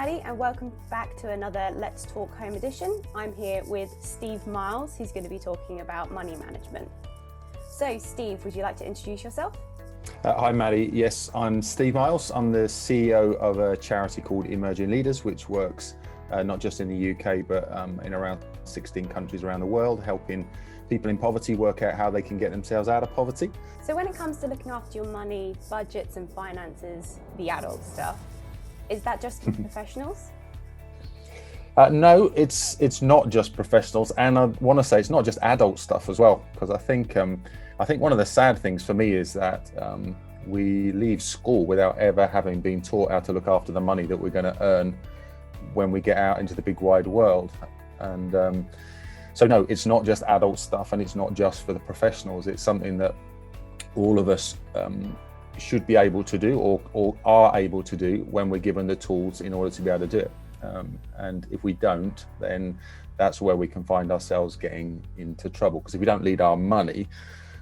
Maddie, and welcome back to another Let's Talk Home edition. I'm here with Steve Miles, who's going to be talking about money management. So Steve, would you like to introduce yourself? Hi Maddie, yes, I'm Steve Miles. I'm the CEO of a charity called Emerging Leaders, which works not just in the UK, but in around 16 countries around the world, helping people in poverty work out how they can get themselves out of poverty. So when it comes to looking after your money, budgets and finances, the adult stuff, is that just for professionals? No, it's not just professionals, and I want to say it's not just adult stuff as well, because I think one of the sad things for me is that we leave school without ever having been taught how to look after the money that we're going to earn when we get out into the big wide world. And so no, it's not just adult stuff, and it's not just for the professionals. It's something that all of us should be able to do or are able to do when we're given the tools in order to be able to do it. And if we don't, then that's where we can find ourselves getting into trouble. Because if we don't lead our money,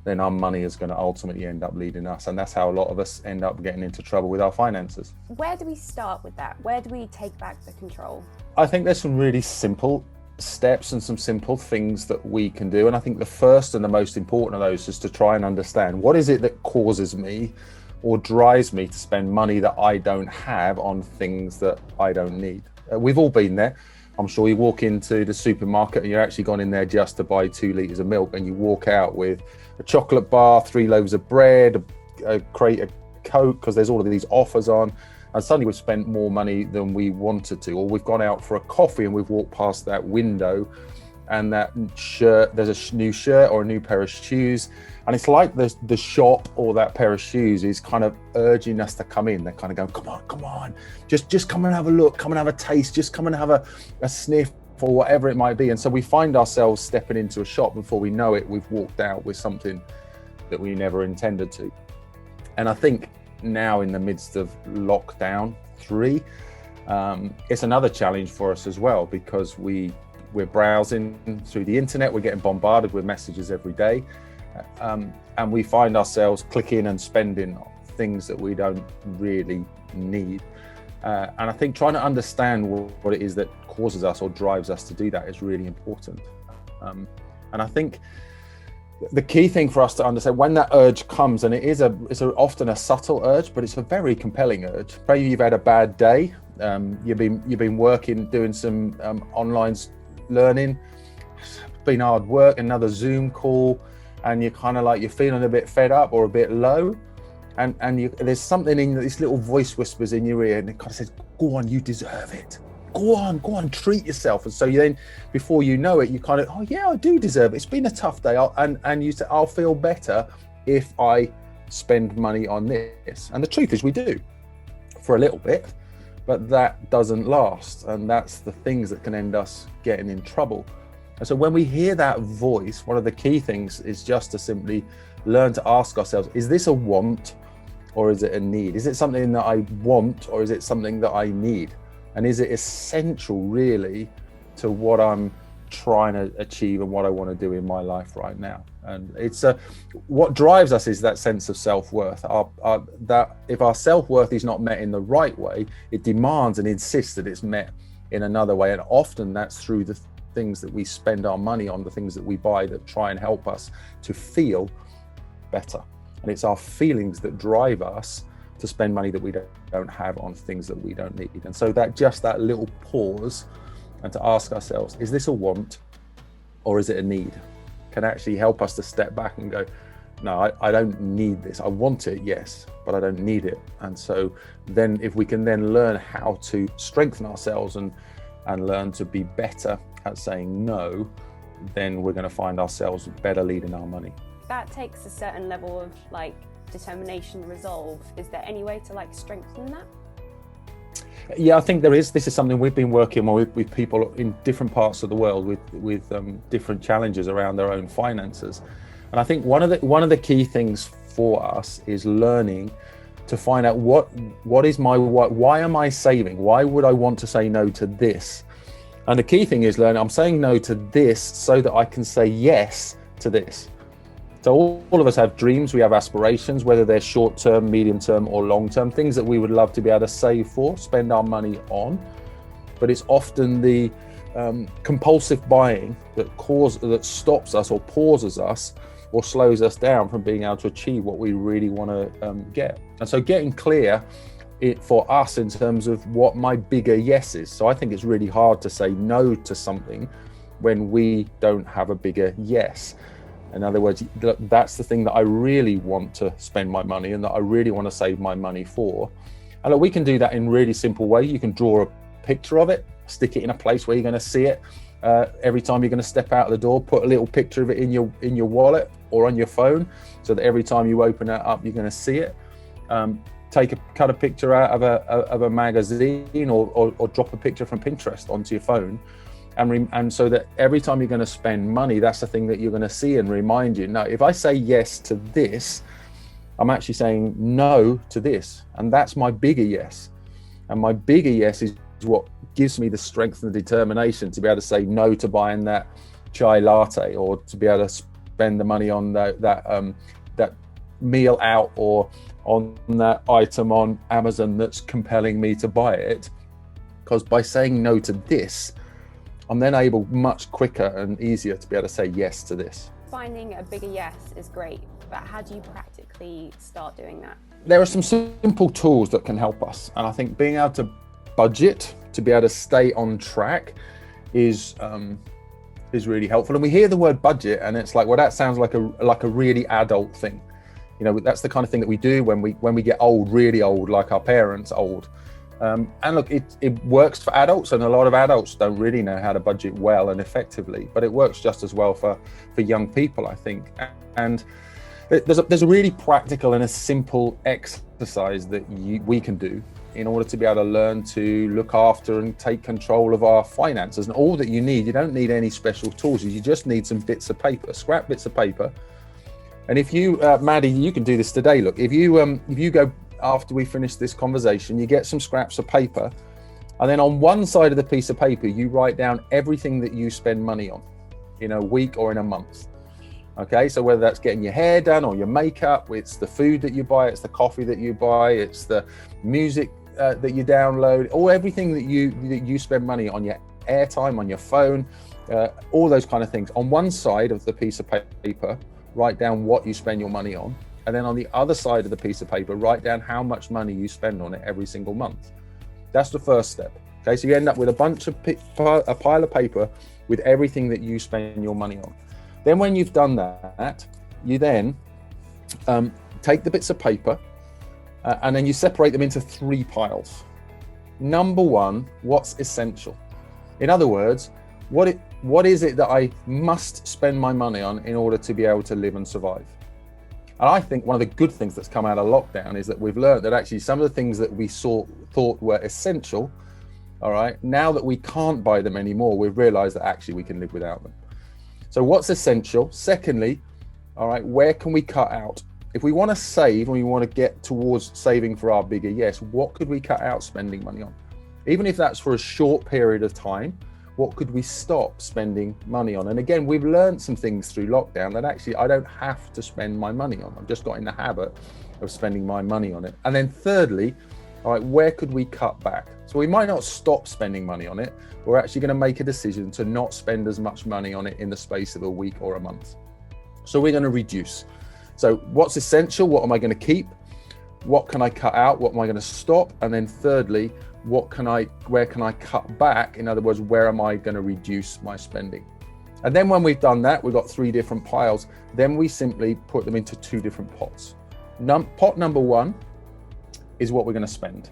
then our money is going to ultimately end up leading us. And that's how a lot of us end up getting into trouble with our finances. Where do we start with that? Where do we take back the control? I think there's some really simple steps and some simple things that we can do. And I think the first and the most important of those is to try and understand what is it that causes me or drives me to spend money that I don't have on things that I don't need. We've all been there. I'm sure you walk into the supermarket and you're actually gone in there just to buy 2 litres of milk, and you walk out with a chocolate bar, 3 loaves of bread, a crate of Coke, because there's all of these offers on, and suddenly we've spent more money than we wanted to. Or we've gone out for a coffee and we've walked past that window and that shirt, there's a new shirt or a new pair of shoes, and it's like the shop or that pair of shoes is kind of urging us to come in. They're kind of going, come on, just come and have a look, come and have a taste, just come and have a sniff or whatever it might be. And so we find ourselves stepping into a shop, before we know it, we've walked out with something that we never intended to. And I think now, in the midst of lockdown 3, it's another challenge for us as well, because we're browsing through the internet, we're getting bombarded with messages every day, and we find ourselves clicking and spending on things that we don't really need. And I think trying to understand what it is that causes us or drives us to do that is really important. And I think the key thing for us to understand when that urge comes, and it's often a subtle urge, but it's a very compelling urge. Maybe you've had a bad day, you've been working, doing some online learning, been hard work, another Zoom call, and you're kind of like, you're feeling a bit fed up or a bit low, and there's something in this little voice whispers in your ear, and it kind of says, go on, you deserve it. Go on, treat yourself. And so you then, before you know it, you kind of, oh yeah, I do deserve it. It's been a tough day. And you say, I'll feel better if I spend money on this. And the truth is we do, for a little bit, but that doesn't last. And that's the things that can end us getting in trouble. And so when we hear that voice, one of the key things is just to simply learn to ask ourselves, is this a want or is it a need? Is it something that I want or is it something that I need? And is it essential really to what I'm trying to achieve and what I want to do in my life right now? And it's what drives us is that sense of self-worth. That if our self-worth is not met in the right way, it demands and insists that it's met in another way. And often that's through the things that we spend our money on, the things that we buy that try and help us to feel better. And it's our feelings that drive us to spend money that we don't have on things that we don't need. And so that little pause and to ask ourselves, is this a want or is it a need, can actually help us to step back and go, no, I don't need this. I want it, yes, but I don't need it. And so then if we can then learn how to strengthen ourselves and learn to be better at saying no, then we're going to find ourselves better leading our money. That takes a certain level of determination, resolve. Is there any way to strengthen that? Yeah, I think there is. This is something we've been working on with people in different parts of the world with different challenges around their own finances. And I think one of the key things for us is learning to find out what is my why am I saving? Why would I want to say no to this? And the key thing is learning, I'm saying no to this so that I can say yes to this. So all of us have dreams, we have aspirations, whether they're short-term, medium-term or long-term, things that we would love to be able to save for, spend our money on. but it's often the compulsive buying that stops us or pauses us or slows us down from being able to achieve what we really want to get. And so getting clear for us in terms of what my bigger yes is. So I think it's really hard to say no to something when we don't have a bigger yes. In other words, that's the thing that I really want to spend my money and that I really want to save my money for. And look, we can do that in really simple way. You can draw a picture of it, stick it in a place where you're going to see it. Every time you're going to step out of the door, put a little picture of it in your wallet or on your phone, so that every time you open it up, you're going to see it. Cut a picture out of a magazine or drop a picture from Pinterest onto your phone, and so that every time you're going to spend money, that's the thing that you're going to see and remind you. Now, if I say yes to this, I'm actually saying no to this, and that's my bigger yes. And my bigger yes is what gives me the strength and the determination to be able to say no to buying that chai latte, or to be able to spend the money on that meal out, or on that item on Amazon that's compelling me to buy it. Because by saying no to this, I'm then able much quicker and easier to be able to say yes to this. Finding a bigger yes is great, but how do you practically start doing that? There are some simple tools that can help us, and I think being able to budget to be able to stay on track is really helpful. And we hear the word budget, and it's like, well, that sounds like a really adult thing. You know, that's the kind of thing that we do when we get old, really old, like our parents old. And look, it works for adults, and a lot of adults don't really know how to budget well and effectively, but it works just as well for young people, I think. And there's a really practical and a simple exercise that we can do in order to be able to learn to look after and take control of our finances. And all that you don't need any special tools. You just need some bits of paper, scrap bits of paper. And if you, Maddie, you can do this today. Look, if you go after we finish this conversation, you get some scraps of paper, and then on one side of the piece of paper, you write down everything that you spend money on in a week or in a month. Okay, so whether that's getting your hair done or your makeup, it's the food that you buy, it's the coffee that you buy, it's the music that you download, or everything that you spend money on, your airtime, on your phone, all those kind of things. On one side of the piece of paper, write down what you spend your money on, and then on the other side of the piece of paper, write down how much money you spend on it every single month. That's the first step. Okay, so you end up with a pile of paper with everything that you spend your money on. Then when you've done that, you then take the bits of paper and then you separate them into 3 piles. Number 1, what's essential? In other words, what is it that I must spend my money on in order to be able to live and survive? And I think one of the good things that's come out of lockdown is that we've learned that actually some of the things that we thought were essential, all right, now that we can't buy them anymore, we've realized that actually we can live without them. So what's essential? Secondly, all right, where can we cut out? If we want to save and we want to get towards saving for our bigger yes, what could we cut out spending money on? Even if that's for a short period of time, what could we stop spending money on? And again, we've learned some things through lockdown that actually I don't have to spend my money on. I've just got in the habit of spending my money on it. And then thirdly, all right, where could we cut back? So we might not stop spending money on it. We're actually going to make a decision to not spend as much money on it in the space of a week or a month. So we're going to reduce. So what's essential? What am I going to keep? What can I cut out? What am I going to stop? And then thirdly, where can I cut back? In other words, where am I going to reduce my spending? And then when we've done that, we've got 3 different piles. Then we simply put them into 2 different pots. Pot number 1 is what we're going to spend.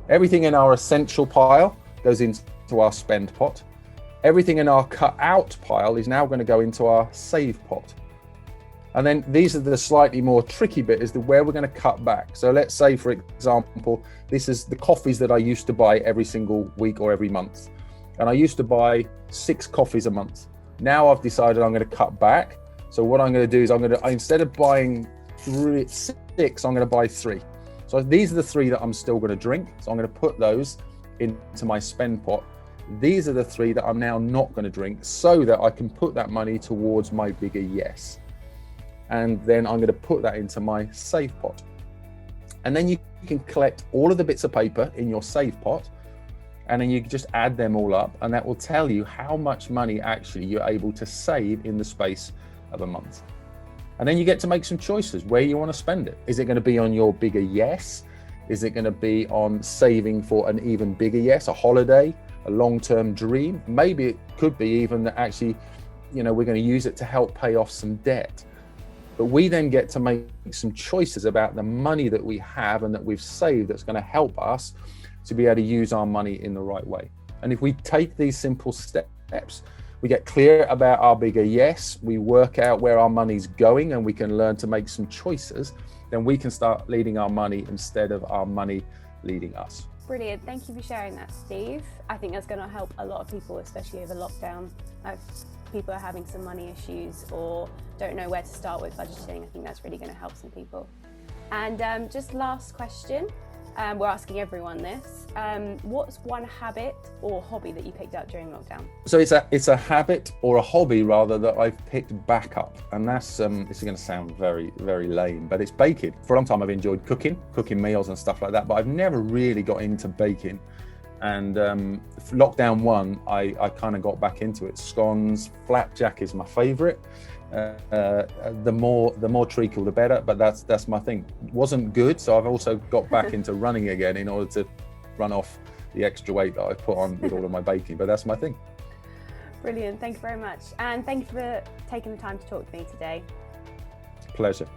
Everything in our essential pile goes into our spend pot. Everything in our cut out pile is now going to go into our save pot. And then these are the slightly more tricky bit, is where we're going to cut back. So let's say, for example, this is the coffees that I used to buy every single week or every month. And I used to buy 6 coffees a month. Now I've decided I'm going to cut back. So what I'm going to do is instead of buying 6, I'm going to buy 3. So these are the 3 that I'm still going to drink. So I'm going to put those into my spend pot. These are the 3 that I'm now not going to drink, so that I can put that money towards my bigger yes. And then I'm going to put that into my save pot. And then you can collect all of the bits of paper in your save pot, And then you just add them all up, and that will tell you how much money actually you're able to save in the space of a month. And then you get to make some choices where you want to spend it. Is it going to be on your bigger yes? Is it going to be on saving for an even bigger yes, a holiday, a long-term dream? Maybe it could be even that actually, we're going to use it to help pay off some debt. But we then get to make some choices about the money that we have and that we've saved that's going to help us to be able to use our money in the right way. And if we take these simple steps, we get clear about our bigger yes, we work out where our money's going, and we can learn to make some choices, then we can start leading our money instead of our money leading us. Brilliant. Thank you for sharing that, Steve. I think that's going to help a lot of people, especially over lockdown. If people are having some money issues or don't know where to start with budgeting, I think that's really going to help some people. And just last question. We're asking everyone this. What's one habit or hobby that you picked up during lockdown? So it's a habit or a hobby rather that I've picked back up, and that's it's going to sound very, very lame, but it's baking. For a long time I've enjoyed cooking meals and stuff like that, but I've never really got into baking. And lockdown one, I kind of got back into it. Scones, flapjack is my favourite. The more treacle the better, but that's my thing. It wasn't good, so I've also got back into running again in order to run off the extra weight that I put on with all of my baking, but that's my thing. Brilliant, thank you very much, and thank you for taking the time to talk to me today. Pleasure.